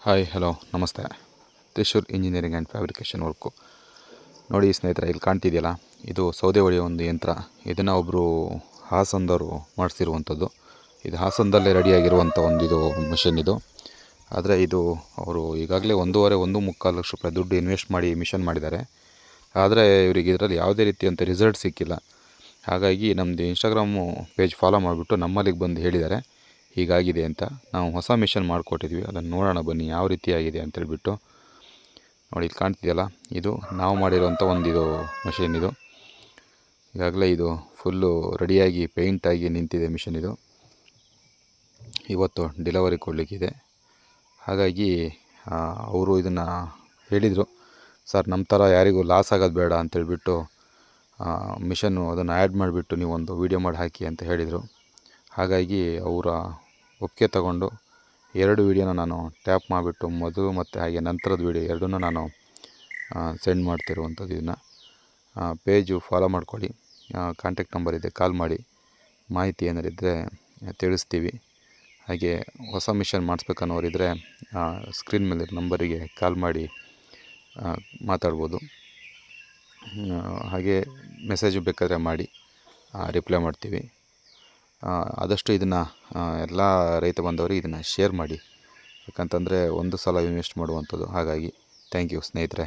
Hi hello ನಮಸ್ತೆ. Thrissur engineering and fabrication work ನೋಡಿ ಸ್ನೇಹಿತರೆ, ಇಲ್ಲಿ ಕಾಣ್ತಿದೆಯಲ್ಲ, ಇದು ಸೌದೆ ಹೊಡೆಯೋ ಒಂದು ಯಂತ್ರ. ಇದನ್ನು ಒಬ್ಬರು ಹಾಸನದವರು ಮಾಡಿಸಿರುವಂಥದ್ದು. ಇದು ಹಾಸನದಲ್ಲೇ ರೆಡಿಯಾಗಿರುವಂಥ ಇದು ಮಿಷನ್ ಇದು. ಆದರೆ ಇದು ಅವರು ಈಗಾಗಲೇ 1.5 ಲಕ್ಷ ರೂಪಾಯಿ ದುಡ್ಡು ಇನ್ವೆಸ್ಟ್ ಮಾಡಿ ಮಿಷನ್ ಮಾಡಿದ್ದಾರೆ. ಆದರೆ ಇವರಿಗೆ ಇದರಲ್ಲಿ ಯಾವುದೇ ರೀತಿಯಂಥ ರಿಸಲ್ಟ್ ಸಿಕ್ಕಿಲ್ಲ. ಹಾಗಾಗಿ ನಮ್ಮದು ಇನ್ಸ್ಟಾಗ್ರಾಮು ಪೇಜ್ ಫಾಲೋ ಮಾಡಿಬಿಟ್ಟು ನಮ್ಮಲ್ಲಿಗೆ ಬಂದು ಹೇಳಿದ್ದಾರೆ ಹೀಗಾಗಿದೆ ಅಂತ. ನಾವು ಹೊಸ ಮಿಷನ್ ಮಾಡಿಕೊಟ್ಟಿದ್ವಿ, ಅದನ್ನು ನೋಡೋಣ ಬನ್ನಿ ಯಾವ ರೀತಿಯಾಗಿದೆ ಅಂತೇಳ್ಬಿಟ್ಟು. ನೋಡಿ ಇಲ್ಲಿ ಕಾಣ್ತಿದೆಯಲ್ಲ, ಇದು ನಾವು ಮಾಡಿರೋಂಥ ಇದು ಮಿಷನ್. ಇದು ಈಗಾಗಲೇ ಇದು ಫುಲ್ಲು ರೆಡಿಯಾಗಿ ಪೇಂಟಾಗಿ ನಿಂತಿದೆ ಮಿಷನ್. ಇದು ಇವತ್ತು ಡೆಲಿವರಿ ಕೊಡಲಿಕ್ಕಿದೆ. ಹಾಗಾಗಿ ಅವರು ಇದನ್ನು ಹೇಳಿದರು, ಸರ್ ನಮ್ಮ ಥರ ಯಾರಿಗೂ ಲಾಸ್ ಆಗೋದು ಬೇಡ ಅಂತೇಳ್ಬಿಟ್ಟು ಮಿಷನ್ನು ಅದನ್ನು ಆ್ಯಡ್ ಮಾಡಿಬಿಟ್ಟು ನೀವೊಂದು ವೀಡಿಯೋ ಮಾಡಿ ಹಾಕಿ ಅಂತ ಹೇಳಿದರು. ಹಾಗಾಗಿ ಅವರ ಒಪ್ಪಿಗೆ ತಗೊಂಡು 2 ವೀಡಿಯೋನ ನಾನು ಟ್ಯಾಪ್ ಮಾಡಿಬಿಟ್ಟು ಮೊದಲು ಮತ್ತು ಹಾಗೆ ನಂತರದ ವೀಡಿಯೋ ಎರಡನ್ನೂ ನಾನು ಸೆಂಡ್ ಮಾಡ್ತಿರುವಂಥದ್ದು. ಇದನ್ನು ಪೇಜು ಫಾಲೋ ಮಾಡ್ಕೊಳ್ಳಿ, ಕಾಂಟ್ಯಾಕ್ಟ್ ನಂಬರ್ ಇದೆ, ಕಾಲ್ ಮಾಡಿ, ಮಾಹಿತಿ ಏನಾರಿದ್ದರೆ ತಿಳಿಸ್ತೀವಿ. ಹಾಗೆ ಹೊಸ ಮಿಷನ್ ಮಾಡಿಸ್ಬೇಕನ್ನೋರಿದ್ದರೆ ಸ್ಕ್ರೀನ್ ಮೇಲೆ ನಂಬರಿಗೆ ಕಾಲ್ ಮಾಡಿ ಮಾತಾಡ್ಬೋದು. ಹಾಗೆ ಮೆಸೇಜು ಬೇಕಾದರೆ ಮಾಡಿ, ರಿಪ್ಲೈ ಮಾಡ್ತೀವಿ. ಆದಷ್ಟು ಇದನ್ನು ಎಲ್ಲ ರೈತ ಬಂದವರಿಗೆ ಇದನ್ನು ಶೇರ್ ಮಾಡಿ, ಯಾಕಂತಂದರೆ ಒಂದು ಸಲ ಇನ್ವೆಸ್ಟ್ ಮಾಡುವಂಥದ್ದು. ಹಾಗಾಗಿ ಥ್ಯಾಂಕ್ ಯು ಸ್ನೇಹಿತರೆ.